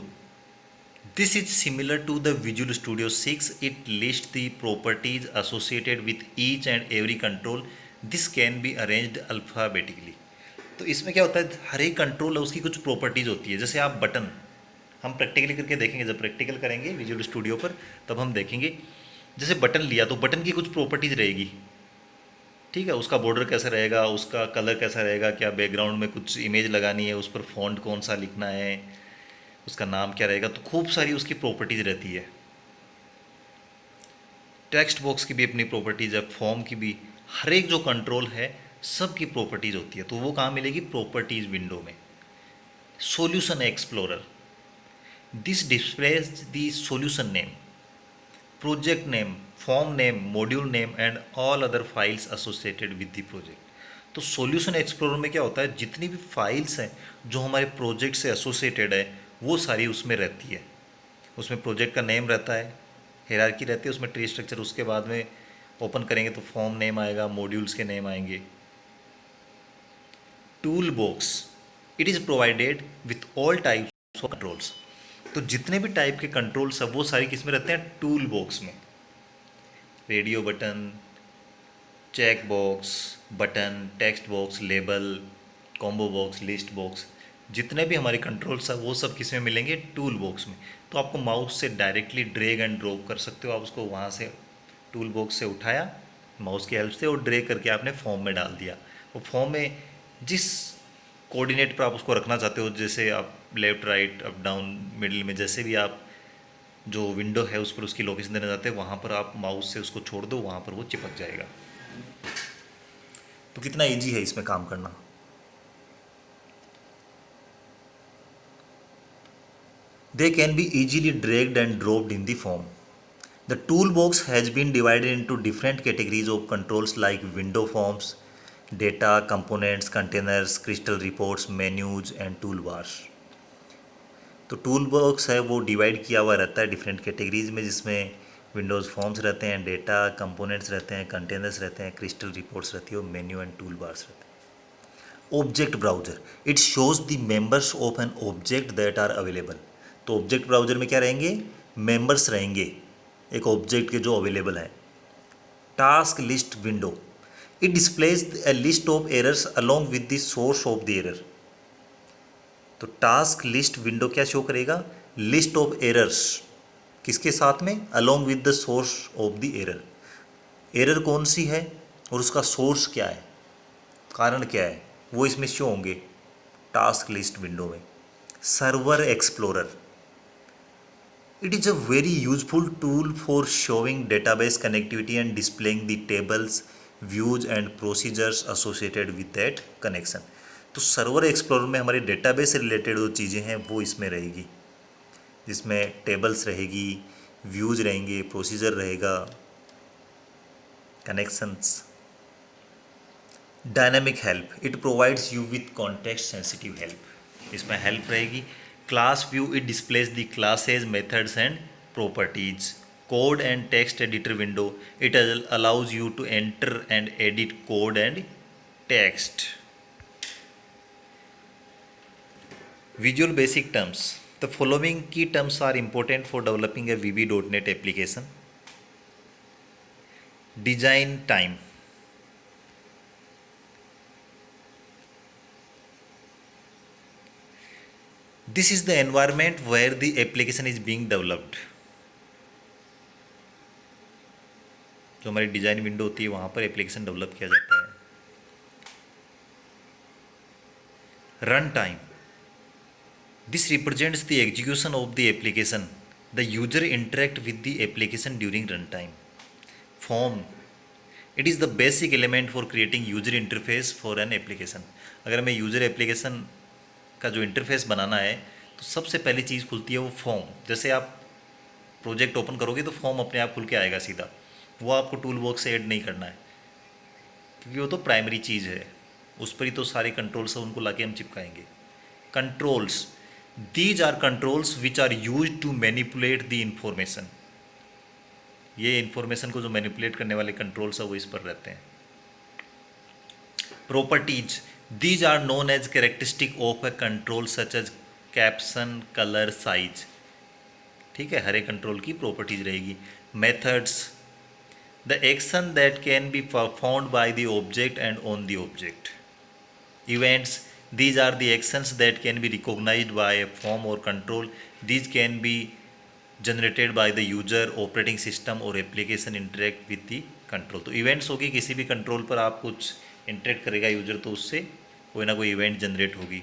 this is similar to the Visual Studio 6। It list the properties associated with each and every control. This can be arranged alphabetically. तो इसमें क्या होता है, हर एक कंट्रोल है उसकी कुछ प्रॉपर्टीज़ होती है। जैसे आप बटन, हम प्रैक्टिकली करके देखेंगे, जब प्रैक्टिकल करेंगे विजुअल स्टूडियो पर तब हम देखेंगे। जैसे बटन लिया तो बटन की कुछ प्रॉपर्टीज़ रहेगी, ठीक है, उसका बॉर्डर कैसा रहेगा, उसका कलर कैसा रहेगा, क्या बैकग्राउंड में कुछ इमेज लगानी है, उस पर फॉन्ट कौन सा लिखना है, उसका नाम क्या रहेगा, तो खूब सारी उसकी प्रॉपर्टीज़ रहती है। टेक्स्ट बॉक्स की भी अपनी प्रॉपर्टीज़ है, फॉर्म की भी, हर एक जो कंट्रोल है सब की प्रॉपर्टीज़ होती है। तो वो कहाँ मिलेगी, प्रॉपर्टीज़ विंडो में। Solution explorer, this displays the solution name, project name, form name, module name and all other files associated with the project. तो सॉल्यूशन एक्सप्लोरर में क्या होता है, जितनी भी फाइल्स हैं जो हमारे प्रोजेक्ट से एसोसिएटेड है, वो सारी उसमें रहती है। उसमें प्रोजेक्ट का नेम रहता है, हायरार्की रहती है उसमें, ट्री स्ट्रक्चर, उसके बाद में ओपन करेंगे तो फॉर्म नेम आएगा, मॉड्यूल्स के नेम आएंगे। Tool box, it is provided with all types of controls. तो जितने भी टाइप के कंट्रोल्स हैं वो सारी किस में रहते हैं, टूल बॉक्स में। Radio button, check box, button, text box, label, combo box, list box, जितने भी हमारे कंट्रोल्स हैं वो सब किस में मिलेंगे, टूल बॉक्स में। तो आपको माउस से डायरेक्टली ड्रैग एंड ड्रॉप कर सकते हो, आप उसको वहाँ से टूल बॉक्स से उठाया माउस की हेल्प से, और ड्रैग करके आपने फॉर्म में डाल दिया। वो फॉर्म में जिस कोऑर्डिनेट पर आप उसको रखना चाहते हो, जैसे आप left, right, up, down, middle में, जैसे भी आप जो विंडो है उस पर उसकी लोकेशन देना चाहते हैं, वहाँ पर आप माउस से उसको छोड़ दो, वहाँ पर वो चिपक जाएगा। तो कितना इजी है इसमें काम करना। They can be easily dragged and dropped in the form. The toolbox has been divided into different categories of controls like window forms, data, components, containers, crystal reports, menus and toolbars. तो टूल बॉक्स है वो डिवाइड किया हुआ रहता है डिफरेंट कैटेगरीज में, जिसमें विंडोज़ फॉर्म्स रहते हैं, डेटा, कंपोनेंट्स रहते हैं, कंटेनर्स रहते हैं, क्रिस्टल रिपोर्ट्स रहती है, और मेन्यू एंड टूल बार्स रहते हैं। Object browser, it shows the members of an object that are available. तो ऑब्जेक्ट ब्राउजर में क्या रहेंगे, मेंबर्स रहेंगे एक ऑब्जेक्ट के जो अवेलेबल है। Task list window, it displays A list of errors along with the source of the error. तो टास्क लिस्ट विंडो क्या शो करेगा, लिस्ट ऑफ एरर्स, किसके साथ में, along with the source of the error. Error कौन सी है और उसका सोर्स क्या है, कारण क्या है, वो इसमें शो होंगे टास्क लिस्ट विंडो में। Server explorer, it is a very useful tool for showing database connectivity and displaying the tables, views and procedures associated with that connection. तो सर्वर एक्सप्लोरर में हमारे डेटाबेस से रिलेटेड जो चीज़ें हैं वो इसमें रहेगी। जिसमें टेबल्स रहेगी, व्यूज रहेंगे, प्रोसीजर रहेगा, connections. Dynamic help, it provides you with context sensitive help, इसमें हेल्प रहेगी। Class view, it displays the classes methods and properties. Code and text editor window, it allows you to enter and edit code and text. Visual basic terms, the following key terms are important for developing a VB.NET application. Design time, this is the environment where the application is being developed. जो हमारी डिज़ाइन विंडो होती है वहाँ पर एप्लीकेशन डेवलप किया जाता है। Run time, this represents the execution of the application. The user interact with the application during runtime. Form, it is the basic element for creating user interface for an application. अगर हमें यूज़र एप्लीकेशन का जो इंटरफेस बनाना है तो सबसे पहली चीज़ खुलती है वो फॉर्म। जैसे आप प्रोजेक्ट ओपन करोगे तो फॉर्म अपने आप खुल के आएगा सीधा, वो आपको टूल बॉक्स से ऐड नहीं करना है, क्योंकि वो तो प्राइमरी चीज़ है, उस पर ही तो सारे कंट्रोल्स हैं, उनको लाके हम चिपकाएंगे। Controls, these are controls which are use to manipulate the information. ये इंफॉर्मेशन को जो मैनिपुलेट करने वाले कंट्रोल्स है वो इस पर रहते हैं। Properties, these are known as characteristic of a control such as caption, colour, size. ठीक है, हर एक कंट्रोल की प्रॉपर्टीज रहेगी। Methods, the action that can be performed by the object and on the object. Events, these are the actions that can be recognized by a form or control. These can be generated by the user, operating system or application interact with the control. तो इवेंट्स होगी, किसी भी कंट्रोल पर आप कुछ इंटरेक्ट करेगा यूजर तो उससे कोई ना कोई इवेंट जनरेट होगी।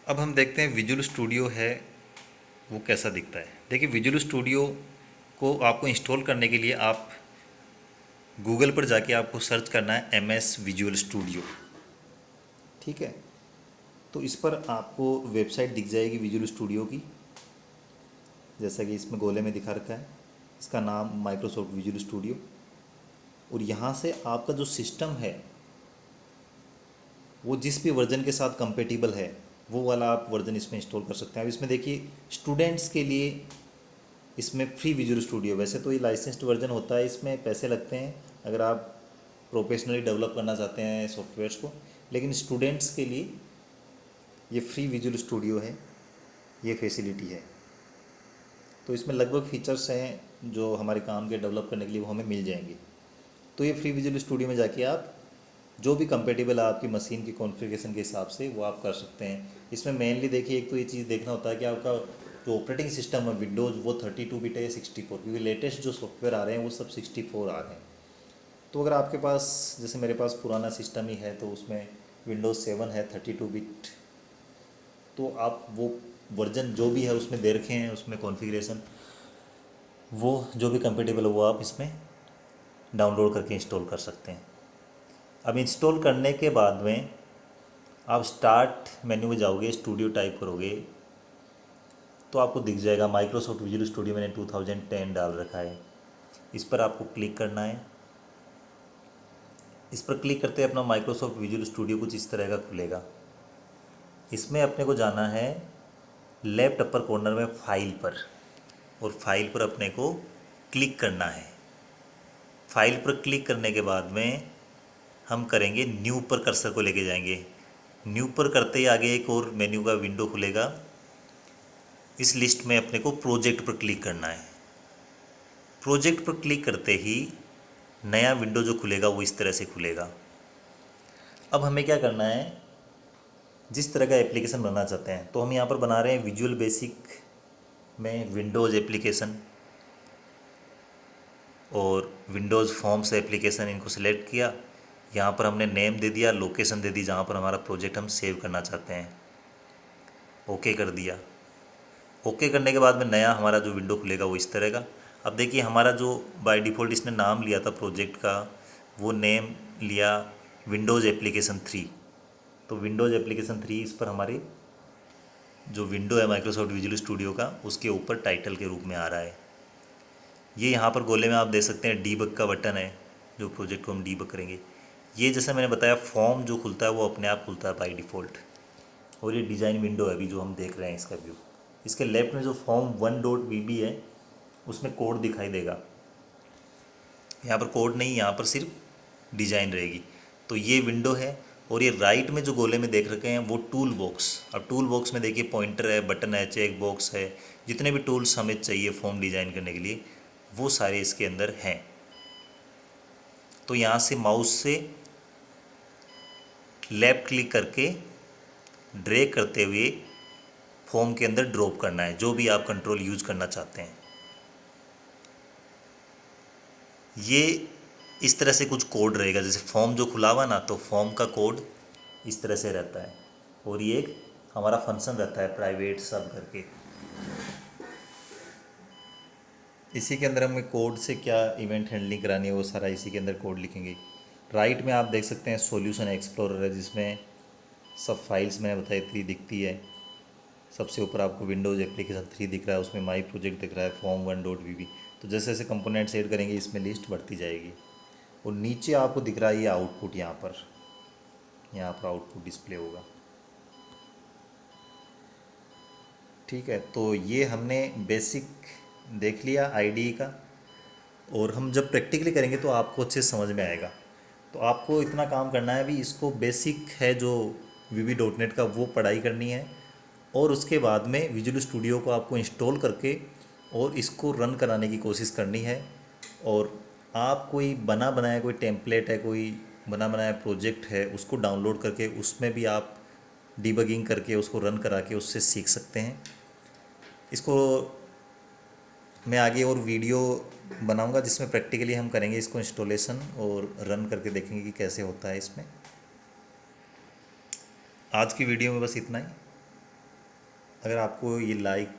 अब हम देखते हैं विजुअल स्टूडियो है वो कैसा दिखता है। देखिए, विजुअल स्टूडियो को आपको इंस्टॉल करने के लिए आप गूगल पर जाके आपको सर्च करना है MS विजुअल स्टूडियो। ठीक है, तो इस पर आपको वेबसाइट दिख जाएगी विजुअल स्टूडियो की, जैसा कि इसमें गोले में दिखा रखा है। इसका नाम माइक्रोसॉफ्ट विजुअल स्टूडियो। और यहाँ से आपका जो सिस्टम है वो जिस भी वर्जन के साथ कंपेटिबल है वो वाला आप वर्जन इसमें इंस्टॉल कर सकते हैं। अब इसमें देखिए, स्टूडेंट्स के लिए इसमें फ्री विजुअल स्टूडियो, वैसे तो ये लाइसेंस्ड वर्जन होता है, इसमें पैसे लगते हैं अगर आप प्रोफेशनली डेवलप करना चाहते हैं सॉफ्टवेयर्स को, लेकिन स्टूडेंट्स के लिए ये फ्री विजुअल स्टूडियो है, ये फैसिलिटी है। तो इसमें लगभग फीचर्स हैं जो हमारे काम के डेवलप करने के लिए वो हमें मिल जाएंगे। तो ये फ्री विजुअल स्टूडियो में जाके आप जो भी कंपेटिबल है आपकी मशीन की कॉन्फ़िगरेशन के हिसाब से वो आप कर सकते हैं। इसमें मेनली देखिए, एक तो ये चीज़ देखना होता है कि आपका जो ऑपरेटिंग सिस्टम है विंडोज़ वो 32 बिट है या 64, क्योंकि लेटेस्ट जो सॉफ्टवेयर आ रहे हैं वो सब 64 आ रहे हैं। तो अगर आपके पास, जैसे मेरे पास पुराना सिस्टम ही है तो उसमें विंडोज़ 7 है 32 बिट, तो आप वो वर्जन जो भी है उसमें दे रखे हैं, उसमें कॉन्फ़िगरेशन वो जो भी कंपेटिबल है वो आप इसमें डाउनलोड करके इंस्टॉल कर सकते हैं। अब इंस्टॉल करने के बाद में आप स्टार्ट मेन्यू में जाओगे, स्टूडियो टाइप करोगे तो आपको दिख जाएगा माइक्रोसॉफ्ट विजुअल स्टूडियो, मैंने 2010 डाल रखा है। इस पर आपको क्लिक करना है। इस पर क्लिक करते अपना माइक्रोसॉफ्ट विजुअल स्टूडियो कुछ इस तरह का खुलेगा। इसमें अपने को जाना है लेफ्ट अपर कॉर्नर में फाइल पर, और फाइल पर अपने को क्लिक करना है। फाइल पर क्लिक करने के बाद में हम करेंगे न्यू पर, कर्सर को लेके जाएंगे। न्यू पर करते ही आगे एक और मेन्यू का विंडो खुलेगा। इस लिस्ट में अपने को प्रोजेक्ट पर क्लिक करना है। प्रोजेक्ट पर क्लिक करते ही नया विंडो जो खुलेगा वो इस तरह से खुलेगा। अब हमें क्या करना है, जिस तरह का एप्लीकेशन बनाना चाहते हैं, तो हम यहाँ पर बना रहे हैं विजुअल बेसिक में विंडोज़ एप्लीकेशन और विंडोज़ फॉर्म्स एप्लीकेशन, इनको सेलेक्ट किया। यहाँ पर हमने नेम दे दिया, लोकेशन दे दी जहाँ पर हमारा प्रोजेक्ट हम सेव करना चाहते हैं, ओके कर दिया। ओके करने के बाद में नया हमारा जो विंडो खुलेगा वो इस तरह का। अब देखिए, हमारा जो बाय डिफ़ॉल्ट इसने नाम लिया था प्रोजेक्ट का वो नेम लिया विंडोज़ एप्लीकेशन 3। तो विंडोज़ एप्लीकेशन 3 इस पर हमारी जो विंडो है माइक्रोसॉफ्ट विजुअल स्टूडियो का, उसके ऊपर टाइटल के रूप में आ रहा है। ये यहाँ पर गोले में आप देख सकते हैं डीबग का बटन है, जो प्रोजेक्ट को हम डीबग करेंगे। ये जैसे मैंने बताया फॉर्म जो खुलता है वो अपने आप खुलता है बाय डिफ़ॉल्ट। और ये डिज़ाइन विंडो है अभी जो हम देख रहे हैं इसका व्यू। इसके लेफ्ट में जो फॉर्म 1.vb है उसमें कोड दिखाई देगा। यहाँ पर कोड नहीं, यहाँ पर सिर्फ डिज़ाइन रहेगी। तो ये विंडो है। और ये राइट में जो गोले में देख रखे हैं वो टूल बॉक्स। अब टूल बॉक्स में देखिए पॉइंटर है, बटन है, चेक बॉक्स है, जितने भी टूल्स हमें चाहिए फॉर्म डिज़ाइन करने के लिए वो सारे इसके अंदर हैं। तो यहाँ से माउस से लेफ्ट क्लिक करके ड्रैग करते हुए फॉर्म के अंदर ड्रॉप करना है, जो भी आप कंट्रोल यूज करना चाहते हैं। ये इस तरह से कुछ कोड रहेगा, जैसे फॉर्म जो खुला हुआ ना, तो फॉर्म का कोड इस तरह से रहता है। और ये एक हमारा फंक्शन रहता है प्राइवेट सब करके। इसी के अंदर हमें कोड से क्या इवेंट हैंडलिंग करानी है वो सारा इसी के अंदर कोड लिखेंगे। राइट में आप देख सकते हैं सॉल्यूशन एक्सप्लोरर है, जिसमें सब फाइल्स मैंने बताई 3 दिखती है। सबसे ऊपर आपको विंडोज़ एप्लीकेशन 3 दिख रहा है, उसमें माई प्रोजेक्ट दिख रहा है, फॉर्म 1.vb। तो जैसे जैसे कंपोनेंट्स ऐड करेंगे इसमें लिस्ट बढ़ती जाएगी। और नीचे आपको दिख रहा है ये आउटपुट, यहाँ पर आउटपुट डिस्प्ले होगा। ठीक है, तो ये हमने बेसिक देख लिया आईडी का। और हम जब प्रैक्टिकली करेंगे तो आपको अच्छे से समझ में आएगा। तो आपको इतना काम करना है, अभी इसको बेसिक है जो VB.NET का वो पढ़ाई करनी है। और उसके बाद में विजुअल स्टूडियो को आपको इंस्टॉल करके और इसको रन कराने की कोशिश करनी है। और आप कोई बना बनाया कोई टेम्पलेट है, कोई बना बनाया प्रोजेक्ट है, उसको डाउनलोड करके उसमें भी आप डिबगिंग करके उसको रन करा के उससे सीख सकते हैं। इसको मैं आगे और वीडियो बनाऊंगा जिसमें प्रैक्टिकली हम करेंगे इसको इंस्टॉलेशन और रन करके देखेंगे कि कैसे होता है इसमें। आज की वीडियो में बस इतना ही। अगर आपको ये लाइक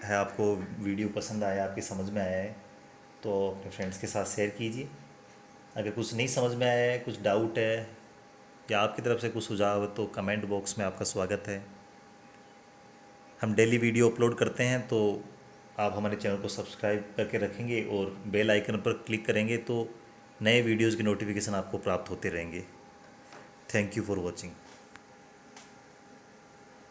है, आपको वीडियो पसंद आया, आपकी समझ में आया है, तो अपने फ्रेंड्स के साथ शेयर कीजिए। अगर कुछ नहीं समझ में आया है, कुछ डाउट है या आपकी तरफ से कुछ सुझाव है, तो कमेंट बॉक्स में आपका स्वागत है। हम डेली वीडियो अपलोड करते हैं, तो आप हमारे चैनल को सब्सक्राइब करके रखेंगे और बेल आइकन पर क्लिक करेंगे तो नए वीडियोज़ की नोटिफिकेशन आपको प्राप्त होते रहेंगे। Thank you for watching.